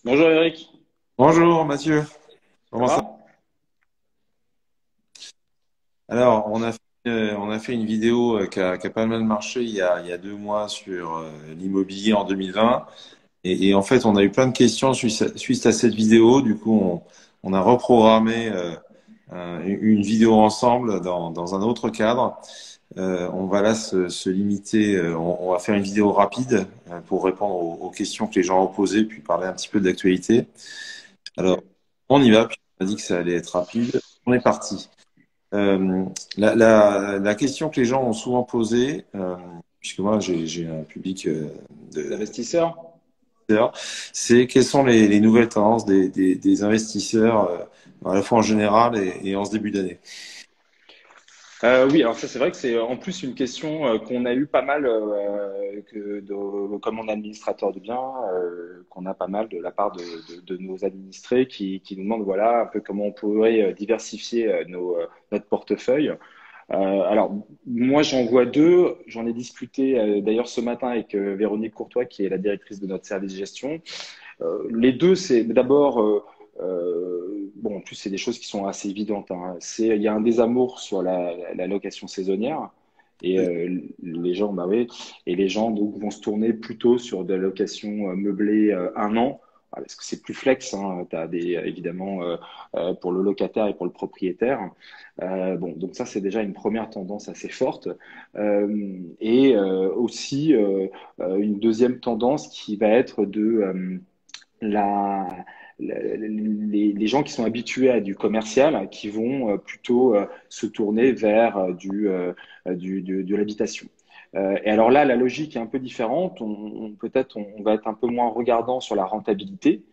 Bonjour Eric, Bonjour Mathieu, ça comment ça va? va? Alors, on a fait une vidéo qui a pas mal marché il y a 2 mois sur l'immobilier en 2020. Et en fait, on a eu plein de questions suite à cette vidéo. Du coup, on a reprogrammé une vidéo ensemble dans un autre cadre. On va là se limiter, on va faire une vidéo rapide pour répondre aux questions que les gens ont posées, puis parler un petit peu d'actualité. Ok. Alors, on y va, puis on a dit que ça allait être rapide. On est parti. La question que les gens ont souvent posée, puisque moi j'ai un public D'investisseurs? d'investisseurs, c'est quelles sont les nouvelles tendances des investisseurs, à la fois en général et en ce début d'année. Oui, alors ça c'est vrai que c'est en plus une question qu'on a eu pas mal comme on est administrateur de biens, qu'on a pas mal de la part de nos administrés qui nous demandent voilà un peu comment on pourrait diversifier notre portefeuille. Alors moi j'en vois deux, j'en ai discuté d'ailleurs ce matin avec Véronique Courtois qui est la directrice de notre service gestion. Les deux, c'est d'abord, bon, en plus, c'est des choses qui sont assez évidentes, hein. Il y a un désamour sur la location saisonnière. Et les gens, bah oui, et les gens donc vont se tourner plutôt sur de la location meublée 1 an, parce que c'est plus flex, hein, t'as évidemment pour le locataire et pour le propriétaire. Bon, donc ça c'est déjà une première tendance assez forte. Et aussi une deuxième tendance qui va être la, les gens qui sont habitués à du commercial, qui vont plutôt se tourner vers de l'habitation. Et alors là, la logique est un peu différente. Peut-être on va être un peu moins regardant sur la rentabilité.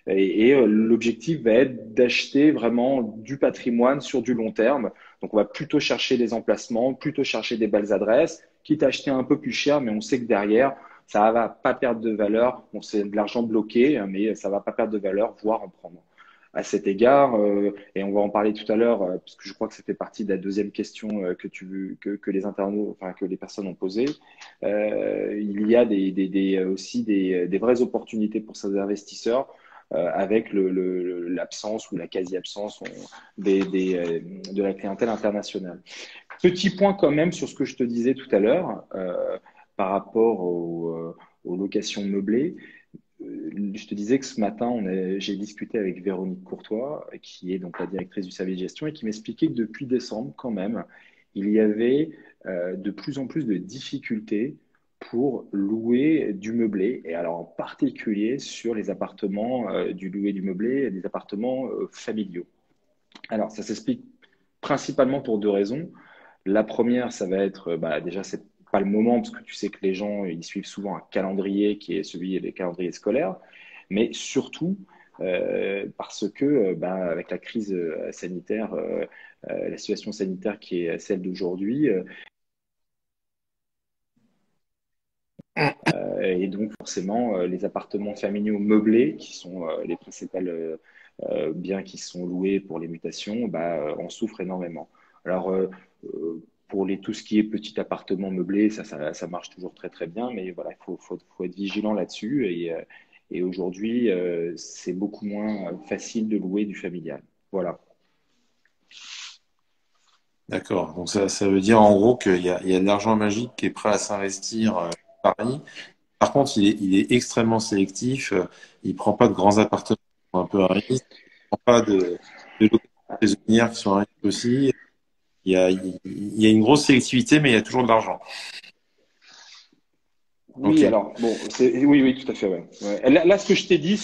Et l'objectif va être d'acheter vraiment du patrimoine sur du long terme. Donc, on va plutôt chercher des emplacements, plutôt chercher des belles adresses, quitte à acheter un peu plus cher, mais on sait que derrière, ça va pas perdre de valeur. Bon, c'est de l'argent bloqué, mais ça va pas perdre de valeur, voire en prendre. À cet égard, et on va en parler tout à l'heure, parce que je crois que c'était partie de la deuxième question que les internautes, enfin que les personnes ont posée. Il y a aussi des vraies opportunités pour ces investisseurs avec l'absence ou la quasi-absence de la clientèle internationale. Petit point quand même sur ce que je te disais tout à l'heure par rapport aux locations meublées. Je te disais que ce matin, j'ai discuté avec Véronique Courtois, qui est donc la directrice du service de gestion, et qui m'expliquait que depuis décembre, quand même, il y avait de plus en plus de difficultés pour louer du meublé, et alors en particulier sur les appartements du louer du meublé, et des appartements familiaux. Alors, ça s'explique principalement pour deux raisons. La première, ça va être, déjà, c'est pas le moment parce que tu sais que les gens, ils suivent souvent un calendrier qui est celui des calendriers scolaires, mais surtout parce que, avec la crise sanitaire, la situation sanitaire qui est celle d'aujourd'hui, et donc forcément les appartements familiaux meublés, qui sont les principales biens qui sont loués pour les mutations, en souffrent énormément. Alors, pour tout ce qui est petit appartement meublé, ça marche toujours très très bien, mais voilà, faut être vigilant là-dessus. Et aujourd'hui, c'est beaucoup moins facile de louer du familial. Voilà. D'accord. Donc ça veut dire en gros qu'il y a de l'argent magique qui est prêt à s'investir à Paris. Par contre, il est extrêmement sélectif. Il prend pas de grands appartements qui sont un peu à risque. Il prend pas de locations saisonnières qui sont à risque aussi. Il y a une grosse sélectivité, mais il y a toujours de l'argent. Oui, Ok. alors, bon, oui, oui, tout à fait, ouais. Ouais. Là, ce que je t'ai dit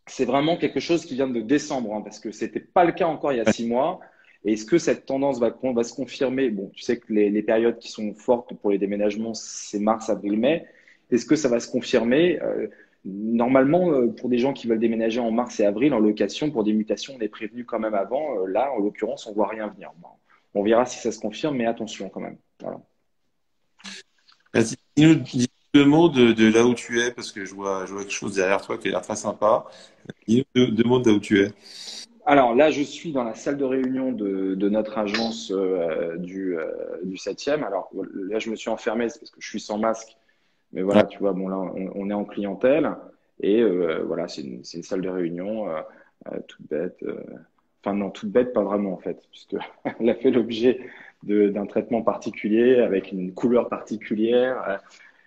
c'est vraiment quelque chose qui vient de décembre, hein, parce que c'était pas le cas encore il y a 6 mois. Et est-ce que cette tendance va se confirmer? Bon, tu sais que les périodes qui sont fortes pour les déménagements, c'est mars, avril, mai. Est-ce que ça va se confirmer? Normalement, pour des gens qui veulent déménager en mars et avril en location, pour des mutations, on est prévenu quand même avant. Là, en l'occurrence, on voit rien venir. Bon, on verra si ça se confirme, mais attention quand même. Voilà. Vas-y, dis-nous 2 mots de là où tu es, parce que je vois quelque chose derrière toi qui a l'air très sympa. Dis-nous deux mots de là où tu es. Alors là, je suis dans la salle de réunion de notre agence du 7e. Alors là, je me suis enfermé, c'est parce que je suis sans masque. Mais Ouais. voilà, tu vois, bon là, on est en clientèle. Et voilà, c'est une salle de réunion toute bête. Enfin non, toute bête, pas vraiment en fait, puisque elle a fait l'objet d'un traitement particulier avec une couleur particulière.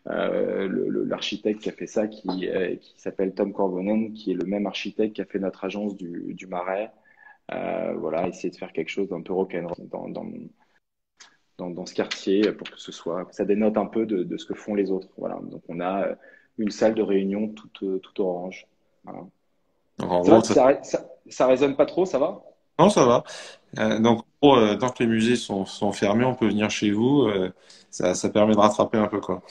L'architecte qui a fait ça, qui s'appelle Tom Corbonen, qui est le même architecte qui a fait notre agence du Marais. Voilà, essayer de faire quelque chose d'un peu rock'n'roll dans ce quartier pour que ça dénote un peu de ce que font les autres. Voilà, donc on a une salle de réunion toute orange. Voilà. Donc, en gros, ça... Ça résonne pas trop, ça va? Non, ça va. Donc, en gros, tant que les musées sont fermés, on peut venir chez vous. Ça permet de rattraper un peu, quoi.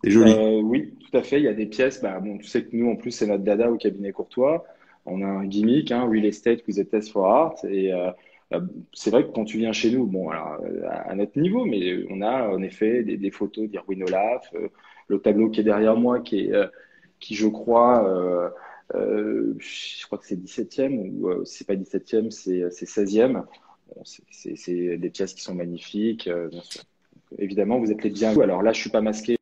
C'est joli. Oui, tout à fait. Il y a des pièces. Bah, bon, tu sais que nous, en plus, c'est notre dada au cabinet Courtois. On a un gimmick, hein, Real Estate with a Test for Art. Et euh, c'est vrai que quand tu viens chez nous, bon, alors, à notre niveau, mais on a en effet des photos d'Irwin Olaf, le tableau qui est derrière moi, qui je crois, je crois que c'est 17e, ou c'est pas 17e, c'est 16e. Bon, c'est des pièces qui sont magnifiques. Bien sûr. Évidemment, vous êtes les bienvenus. Alors là, je suis pas masqué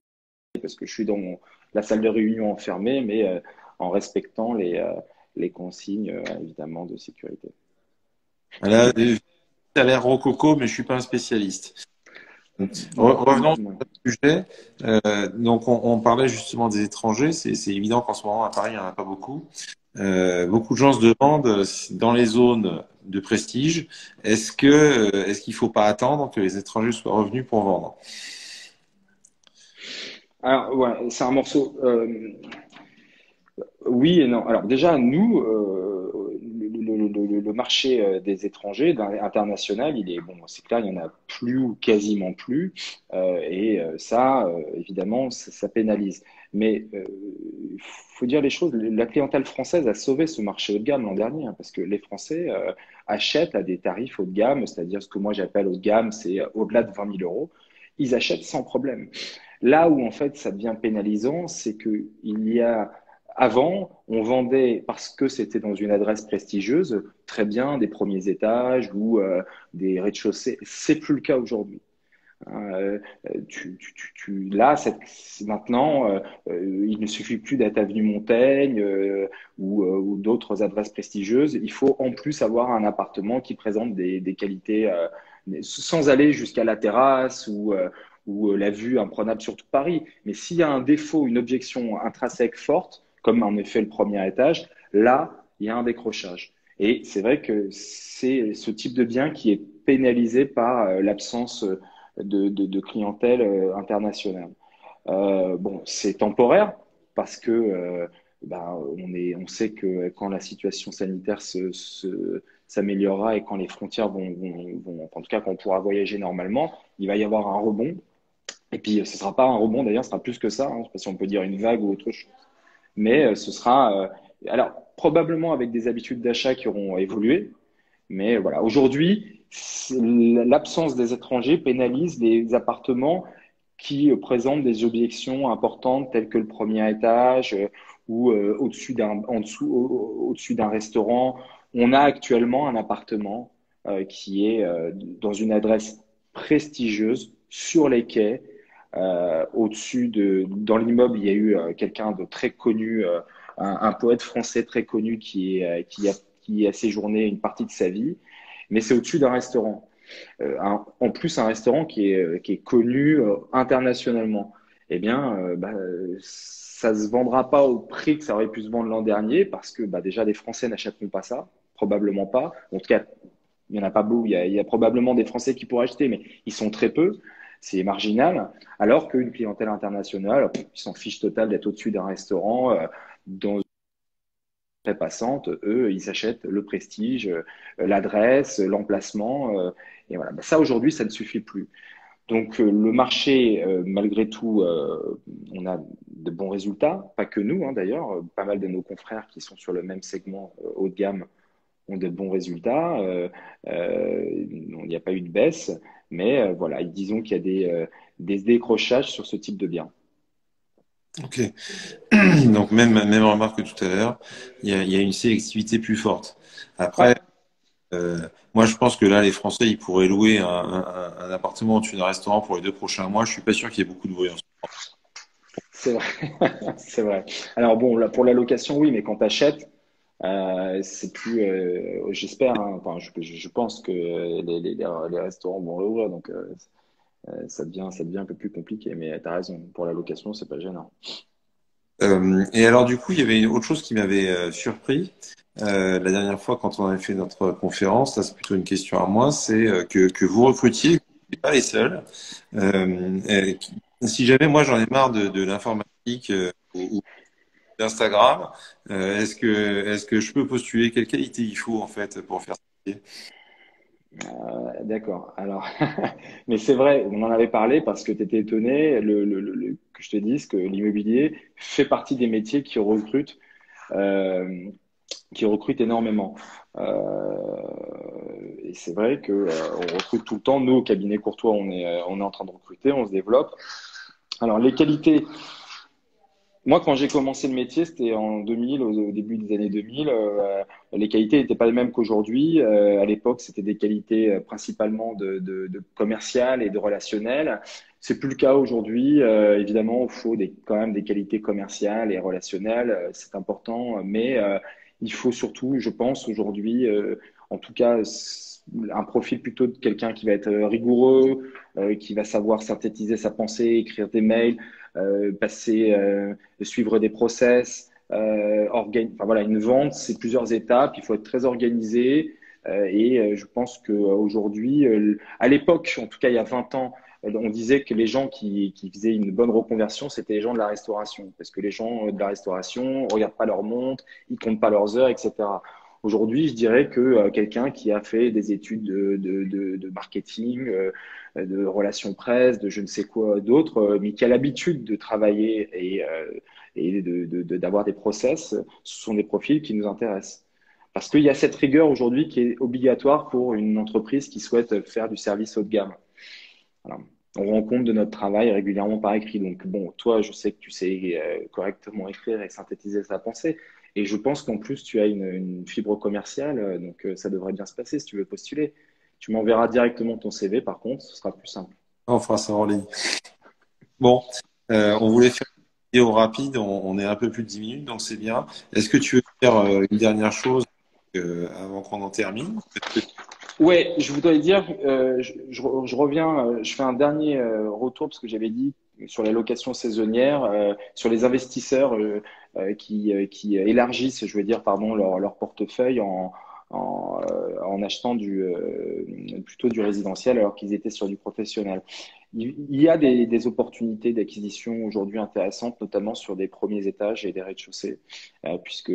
parce que je suis dans la salle de réunion enfermée, mais en respectant les consignes, évidemment, de sécurité. Là, ça a l'air rococo, mais je suis pas un spécialiste. Revenons sur Ouais. le sujet. Donc, on parlait justement des étrangers. C'est évident qu'en ce moment, à Paris, il n'y en a pas beaucoup. Beaucoup de gens se demandent dans les zones de prestige, est-ce qu'il faut pas attendre que les étrangers soient revenus pour vendre? Alors, ouais, c'est un morceau. Oui et non. Alors déjà, nous, le marché des étrangers, international, il est bon, c'est clair, il y en a plus ou quasiment plus, et ça, évidemment, ça pénalise. Mais il faut dire les choses. La clientèle française a sauvé ce marché haut de gamme l'an dernier, hein, parce que les Français achètent à des tarifs haut de gamme, c'est-à-dire ce que moi j'appelle haut de gamme, c'est au-delà de 20 000 euros. Ils achètent sans problème. Là où en fait ça devient pénalisant, c'est que il y a avant, on vendait parce que c'était dans une adresse prestigieuse, très bien des premiers étages ou des rez-de-chaussée. C'est plus le cas aujourd'hui. Hein, là, maintenant, il ne suffit plus d'être avenue Montaigne ou d'autres adresses prestigieuses. Il faut en plus avoir un appartement qui présente des qualités, sans aller jusqu'à la terrasse ou la vue imprenable sur tout Paris. Mais s'il y a un défaut, une objection intrinsèque forte, comme en effet le premier étage, là, il y a un décrochage. Et c'est vrai que c'est ce type de bien qui est pénalisé par l'absence de clientèle internationale. Bon, c'est temporaire parce que ben, on sait que quand la situation sanitaire s'améliorera et quand les frontières en tout cas quand on pourra voyager normalement, il va y avoir un rebond. Et puis, ce sera pas un rebond d'ailleurs, ce sera plus que ça. Hein, je sais pas si on peut dire une vague ou autre chose. Mais ce sera, alors probablement avec des habitudes d'achat qui auront évolué, mais voilà, aujourd'hui, l'absence des étrangers pénalise les appartements qui présentent des objections importantes telles que le premier étage ou au-dessus en dessous, au-dessus d'un restaurant. On a actuellement un appartement qui est dans une adresse prestigieuse sur les quais. Dans l'immeuble, il y a eu quelqu'un de très connu, un poète français très connu qui a séjourné une partie de sa vie, mais c'est au-dessus d'un restaurant. En plus, un restaurant qui est connu internationalement. Eh bien, ça se vendra pas au prix que ça aurait pu se vendre l'an dernier parce que bah, déjà les Français n'achèteront pas ça, probablement pas. En tout cas, il y en a pas beaucoup. Il y a probablement des Français qui pourraient acheter, mais ils sont très peu. C'est marginal. Alors qu'une clientèle internationale, ils s'en fichent total d'être au-dessus d'un restaurant dans très passante, eux, ils achètent le prestige, l'adresse, l'emplacement. Et voilà. Ben, ça, aujourd'hui, ça ne suffit plus. Donc, le marché, malgré tout, on a de bons résultats, pas que nous, hein, d'ailleurs. Pas mal de nos confrères qui sont sur le même segment haut de gamme ont de bons résultats. Il n'y a pas eu de baisse, mais voilà, disons qu'il y a des décrochages sur ce type de bien. Ok. Donc, même remarque que tout à l'heure, il y a une sélectivité plus forte. Ouais. Après, moi, je pense que là, les Français, ils pourraient louer un appartement au-dessus d'un restaurant pour les 2 prochains mois. Je suis pas sûr qu'il y ait beaucoup de bruit en ce moment. C'est vrai, c'est vrai. Alors bon, là, pour la location, oui, mais quand tu achètes, c'est plus, j'espère, hein, enfin, je pense que les restaurants vont réouvrir, donc ça devient un peu plus compliqué. Mais tu as raison, pour la location, c'est pas gênant. Et alors du coup, il y avait une autre chose qui m'avait surpris la dernière fois quand on avait fait notre conférence. Là, c'est plutôt une question à moi, c'est que vous recrutiez, vous n'êtes pas les seuls. Si jamais moi j'en ai marre de l'informatique ou d'Instagram, est-ce que je peux postuler? Quelle qualité il faut en fait pour faire ça? D'accord. Alors, mais c'est vrai, on en avait parlé parce que tu étais étonné que je te dise que l'immobilier fait partie des métiers euh, qui recrutent énormément. Et c'est vrai que on recrute tout le temps. Nous, au cabinet Courtois, on est en train de recruter, on se développe. Alors, les qualités. Moi, quand j'ai commencé le métier, c'était en 2000, au début des années 2000. Les qualités n'étaient pas les mêmes qu'aujourd'hui. À l'époque, c'était des qualités principalement de commerciales et de relationnelles. C'est plus le cas aujourd'hui. Évidemment, il faut quand même des qualités commerciales et relationnelles. C'est important, mais il faut surtout, je pense, aujourd'hui, en tout cas, un profil plutôt de quelqu'un qui va être rigoureux, qui va savoir synthétiser sa pensée, écrire des mails, passer suivre des process, enfin voilà, une vente, c'est plusieurs étapes, il faut être très organisé. Je pense qu'aujourd'hui, à l'époque, en tout cas il y a 20 ans, on disait que les gens qui faisaient une bonne reconversion, c'était les gens de la restauration. Parce que les gens de la restauration ne regardent pas leur montre, ils comptent pas leurs heures, etc. Aujourd'hui, je dirais que quelqu'un qui a fait des études de marketing, de relations presse, de je ne sais quoi d'autre, mais qui a l'habitude de travailler et d'avoir des process, ce sont des profils qui nous intéressent. Parce qu'il y a cette rigueur aujourd'hui qui est obligatoire pour une entreprise qui souhaite faire du service haut de gamme. Voilà. On rend compte de notre travail régulièrement par écrit. Donc, bon, toi, je sais que tu sais correctement écrire et synthétiser sa pensée. Et je pense qu'en plus, tu as une fibre commerciale. Donc, ça devrait bien se passer si tu veux postuler. Tu m'enverras directement ton CV, par contre, ce sera plus simple. On fera ça en ligne. Bon, on voulait faire une vidéo rapide, on est un peu plus de 10 minutes, donc c'est bien. Est-ce que tu veux faire une dernière chose avant qu'on en termine? Ouais, je voudrais dire, je reviens, je fais un dernier retour parce que j'avais dit sur la location saisonnière, sur les investisseurs qui élargissent, je veux dire, pardon, leur portefeuille en achetant plutôt du résidentiel alors qu'ils étaient sur du professionnel. Il y a des opportunités d'acquisition aujourd'hui intéressantes, notamment sur des premiers étages et des rez-de-chaussée, puisque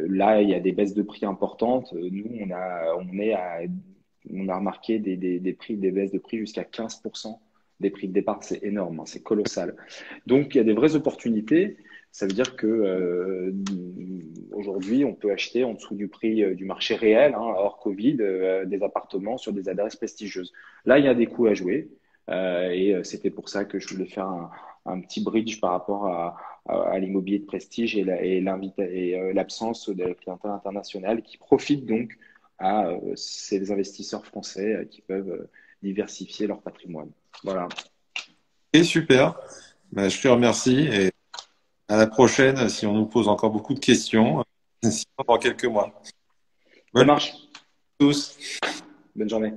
là, il y a des baisses de prix importantes. Nous, on a remarqué des baisses de prix jusqu'à 15% des prix de départ. C'est énorme, hein, c'est colossal. Donc, il y a des vraies opportunités. Ça veut dire que aujourd'hui, on peut acheter en dessous du prix du marché réel, hein, hors Covid, des appartements sur des adresses prestigieuses. Là, il y a des coûts à jouer. C'était pour ça que je voulais faire un petit bridge par rapport à l'immobilier de prestige et l'absence de la clientèle internationale qui profite donc à ces investisseurs français qui peuvent diversifier leur patrimoine. Voilà. Et super. Ben, je te remercie et à la prochaine si on nous pose encore beaucoup de questions, sinon dans quelques mois. Ça Bonne journée marche. à tous. Bonne journée.